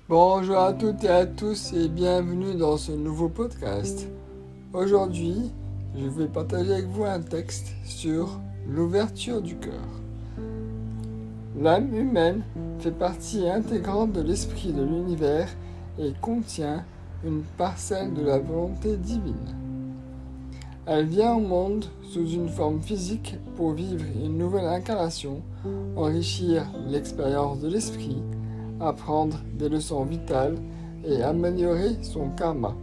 Bonjour à toutes et à tous et bienvenue dans ce nouveau podcast. Aujourd'hui, je vais partager avec vous un texte sur l'ouverture du cœur. L'âme humaine fait partie intégrante de l'esprit de l'univers et contient une parcelle de la volonté divine. Elle vient au monde sous une forme physique pour vivre une nouvelle incarnation, enrichir l'expérience de l'esprit, apprendre des leçons vitales et améliorer son karma.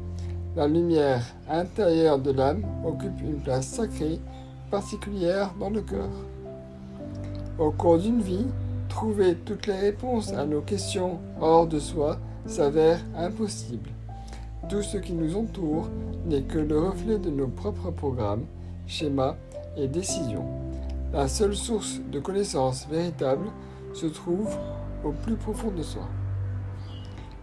La lumière intérieure de l'âme occupe une place sacrée particulière dans le cœur. Au cours d'une vie, trouver toutes les réponses à nos questions hors de soi s'avère impossible. Tout ce qui nous entoure n'est que le reflet de nos propres programmes, schémas et décisions. La seule source de connaissance véritable se trouve au plus profond de soi.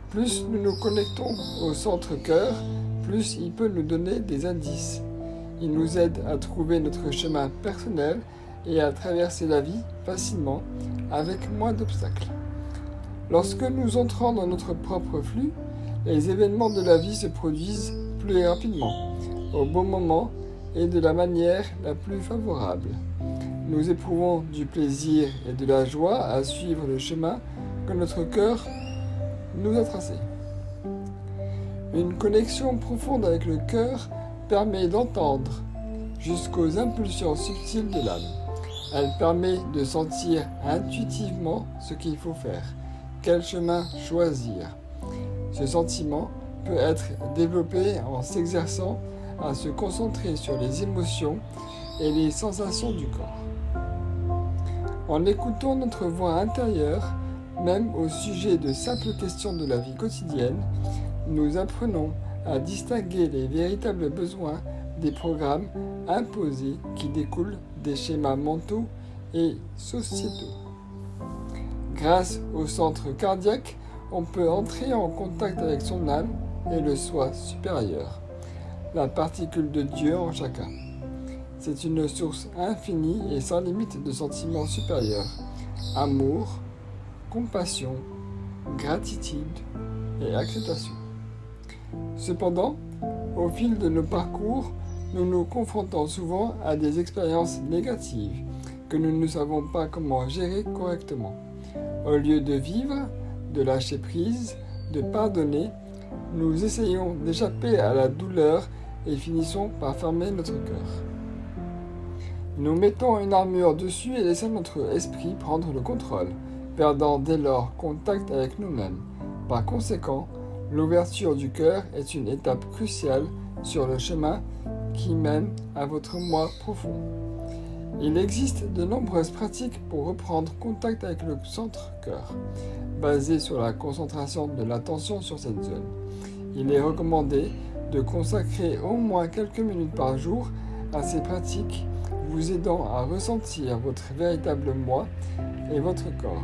Plus nous nous connectons au centre-cœur, plus il peut nous donner des indices. Il nous aide à trouver notre chemin personnel et à traverser la vie facilement, avec moins d'obstacles. Lorsque nous entrons dans notre propre flux, les événements de la vie se produisent plus rapidement, au bon moment et de la manière la plus favorable. Nous éprouvons du plaisir et de la joie à suivre le chemin que notre cœur nous a tracé. Une connexion profonde avec le cœur permet d'entendre jusqu'aux impulsions subtiles de l'âme. Elle permet de sentir intuitivement ce qu'il faut faire, quel chemin choisir. Ce sentiment peut être développé en s'exerçant à se concentrer sur les émotions et les sensations du corps. En écoutant notre voix intérieure, même au sujet de simples questions de la vie quotidienne, nous apprenons à distinguer les véritables besoins des programmes imposés qui découlent des schémas mentaux et sociétaux. Grâce au centre cardiaque, on peut entrer en contact avec son âme et le soi supérieur, la particule de Dieu en chacun. C'est une source infinie et sans limite de sentiments supérieurs, amour, compassion, gratitude et acceptation. Cependant, au fil de nos parcours, nous nous confrontons souvent à des expériences négatives que nous ne savons pas comment gérer correctement. Au lieu de vivre, de lâcher prise, de pardonner, nous essayons d'échapper à la douleur et finissons par fermer notre cœur. Nous mettons une armure dessus et laissons notre esprit prendre le contrôle, perdant dès lors contact avec nous-mêmes. Par conséquent, l'ouverture du cœur est une étape cruciale sur le chemin qui mène à votre moi profond. Il existe de nombreuses pratiques pour reprendre contact avec le centre-cœur, basées sur la concentration de l'attention sur cette zone. Il est recommandé de consacrer au moins quelques minutes par jour à ces pratiques, vous aidant à ressentir votre véritable moi et votre corps,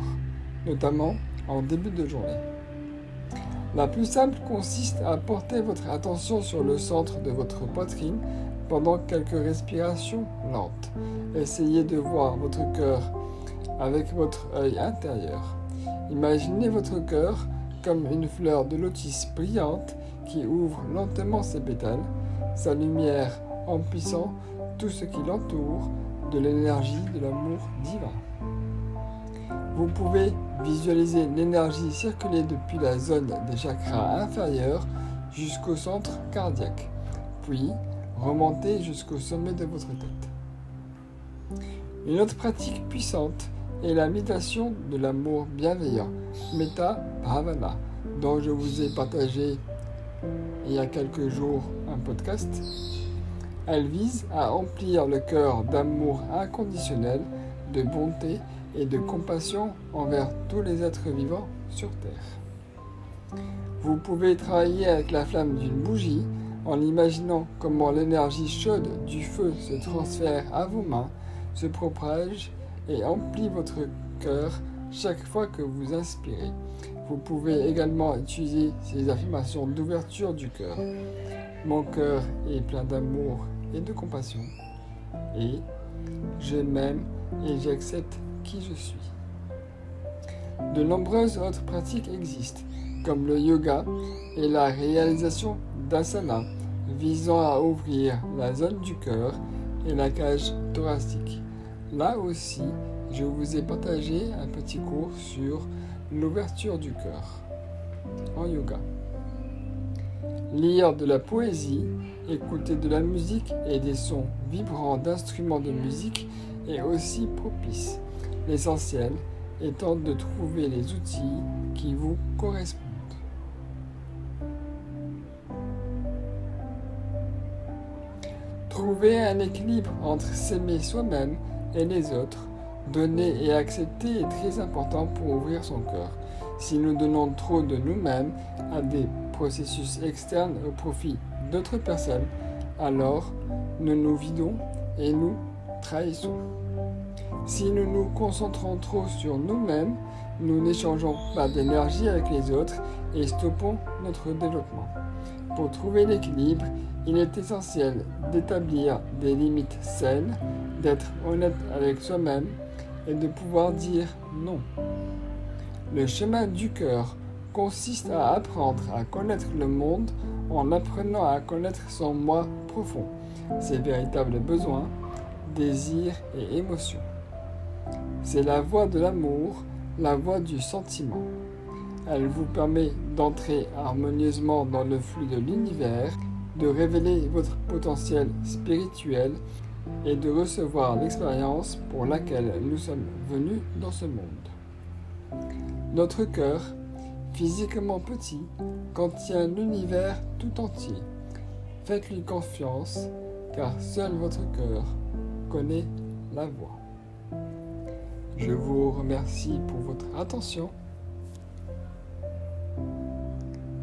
notamment en début de journée. La plus simple consiste à porter votre attention sur le centre de votre poitrine pendant quelques respirations lentes. Essayez de voir votre cœur avec votre œil intérieur. Imaginez votre cœur comme une fleur de lotus brillante qui ouvre lentement ses pétales, sa lumière emplissant tout ce qui l'entoure de l'énergie de l'amour divin. Vous pouvez visualiser l'énergie circuler depuis la zone des chakras inférieurs jusqu'au centre cardiaque, puis remonter jusqu'au sommet de votre tête. Une autre pratique puissante est la méditation de l'amour bienveillant, Metta Bhavana, dont je vous ai partagé il y a quelques jours un podcast. Elle vise à emplir le cœur d'amour inconditionnel, de bonté et de compassion envers tous les êtres vivants sur Terre. Vous pouvez travailler avec la flamme d'une bougie en imaginant comment l'énergie chaude du feu se transfère à vos mains, se propage et emplit votre cœur chaque fois que vous inspirez. Vous pouvez également utiliser ces affirmations d'ouverture du cœur. Mon cœur est plein d'amour et de compassion. Et je m'aime et j'accepte qui je suis. De nombreuses autres pratiques existent, comme le yoga et la réalisation d'asanas visant à ouvrir la zone du cœur et la cage thoracique. Là aussi, je vous ai partagé un petit cours sur l'ouverture du cœur en yoga. Lire de la poésie, écouter de la musique et des sons vibrants d'instruments de musique est aussi propice. L'essentiel étant de trouver les outils qui vous correspondent. Trouver un équilibre entre s'aimer soi-même et les autres, donner et accepter est très important pour ouvrir son cœur. Si nous donnons trop de nous-mêmes à des processus externes au profit d'autres personnes, alors nous nous vidons et nous trahissons. Si nous nous concentrons trop sur nous-mêmes, nous n'échangeons pas d'énergie avec les autres et stoppons notre développement. Pour trouver l'équilibre, il est essentiel d'établir des limites saines, d'être honnête avec soi-même et de pouvoir dire non. Le chemin du cœur consiste à apprendre à connaître le monde en apprenant à connaître son moi profond, ses véritables besoins, désirs et émotions. C'est la voie de l'amour, la voie du sentiment. Elle vous permet d'entrer harmonieusement dans le flux de l'univers, de révéler votre potentiel spirituel et de recevoir l'expérience pour laquelle nous sommes venus dans ce monde. Notre cœur, physiquement petit, contient l'univers tout entier. Faites-lui confiance, car seul votre cœur connaît la voie. Je vous remercie pour votre attention.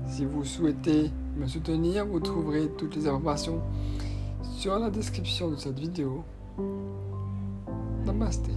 Si vous souhaitez me soutenir, vous trouverez toutes les informations sur la description de cette vidéo. Namasté.